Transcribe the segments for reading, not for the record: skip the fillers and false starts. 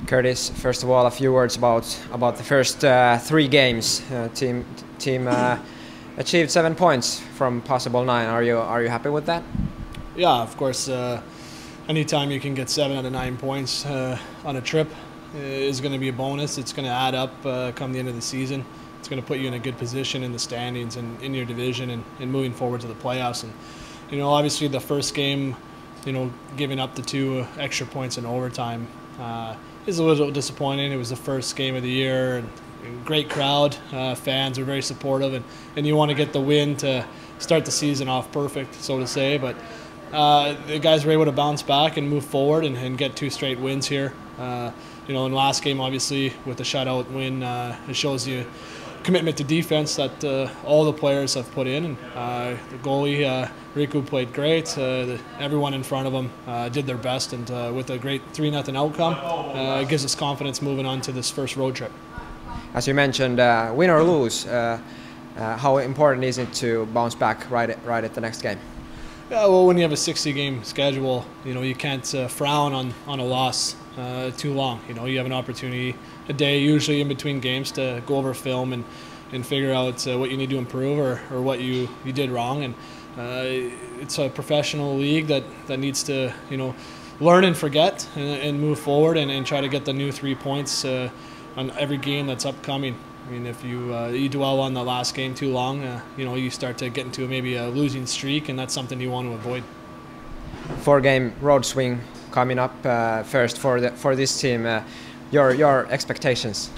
Curtis, first of all, a few words about the first 3 games. Team achieved 7 points from possible 9. Are you happy with that? Yeah, of course. Anytime you can get 7 out of 9 points on a trip is going to be a bonus. It's going to add up come the end of the season. It's going to put you in a good position in the standings and in your division and moving forward to the playoffs. And obviously the first game, giving up the 2 extra points in overtime is a little disappointing. It was the first game of the year, and great crowd. Fans were very supportive, and you want to get the win to start the season off perfect, so to say. But the guys were able to bounce back and move forward and get 2 straight wins here. In the last game, obviously, with the shutout win, it shows you commitment to defense that all the players have put in. And the goalie, Riku, played great. Everyone in front of him did their best, and with a great 3-0 outcome, it gives us confidence moving on to this first road trip. As you mentioned, win or lose, how important is it to bounce back right at the next game? Yeah, well, when you have a 60-game schedule, you can't frown on a loss too long. You have an opportunity a day, usually in between games, to go over film and figure out what you need to improve or what you did wrong. And it's a professional league that needs to learn and forget and move forward and try to get the new 3 points on every game that's upcoming. I mean, if you dwell on the last game too long, you start to get into maybe a losing streak, and that's something you want to avoid. 4-game road swing coming up first for this team. Your expectations?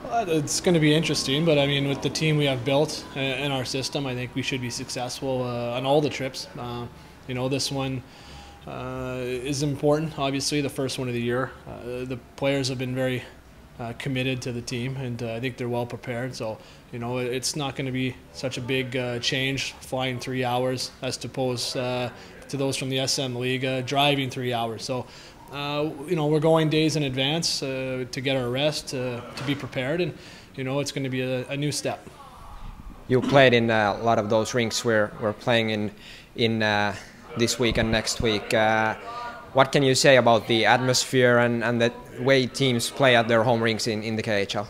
Well, it's going to be interesting, but I mean, with the team we have built in our system, I think we should be successful on all the trips. This one is important. Obviously, the first one of the year. The players have been very committed to the team, and I think they're well prepared. So, it's not going to be such a big change flying 3 hours as opposed to those from the SM League driving 3 hours. So, we're going days in advance to get our rest, to be prepared, and it's going to be a new step. You played in a lot of those rinks we're playing in this week and next week. What can you say about the atmosphere and the way teams play at their home rinks in the KHL?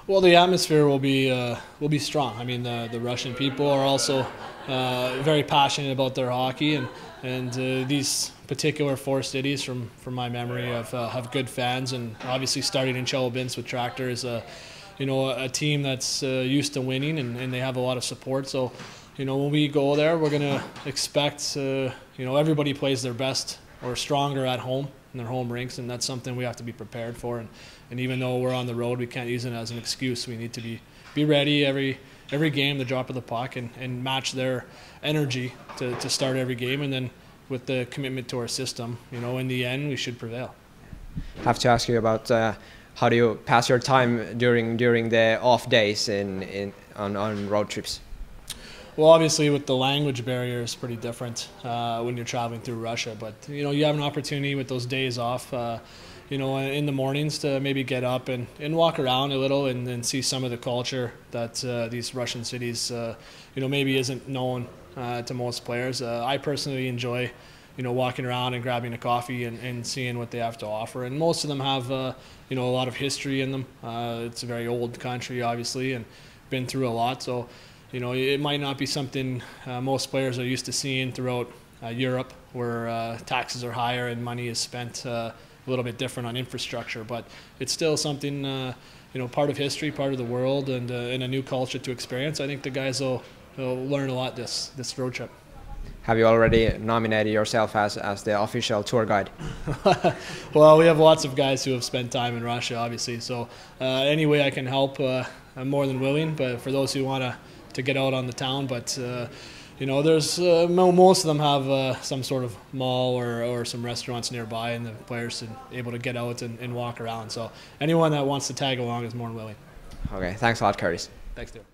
Well, the atmosphere will be strong. I mean, the Russian people are also very passionate about their hockey, and these particular 4 cities, from my memory, have good fans. And obviously, starting in Chelyabinsk with Tractor is a team that's used to winning, and they have a lot of support. So, when we go there, we're going to expect everybody plays their best or stronger at home in their home rinks, and that's something we have to be prepared for. And even though we're on the road, we can't use it as an excuse. We need to be ready every game, the drop of the puck, and match their energy to start every game. And then with the commitment to our system, in the end, we should prevail. I have to ask you about how do you pass your time during the off days on road trips? Well, obviously, with the language barrier, it's pretty different when you're traveling through Russia. But you have an opportunity with those days off, in the mornings to maybe get up and walk around a little and see some of the culture that these Russian cities, maybe isn't known to most players. I personally enjoy, walking around and grabbing a coffee and seeing what they have to offer. And most of them have, a lot of history in them. It's a very old country, obviously, and been through a lot. So, it might not be something most players are used to seeing throughout Europe, where taxes are higher and money is spent a little bit different on infrastructure. But it's still something, part of history, part of the world, and a new culture to experience. I think the guys will learn a lot this road trip. Have you already nominated yourself as the official tour guide? Well, we have lots of guys who have spent time in Russia, obviously. So any way I can help, I'm more than willing. But for those who want to get out on the town, but there's most of them have some sort of mall or some restaurants nearby, and the players are able to get out and walk around. So anyone that wants to tag along is more than willing. Okay, thanks a lot, Curtis. Thanks, dude.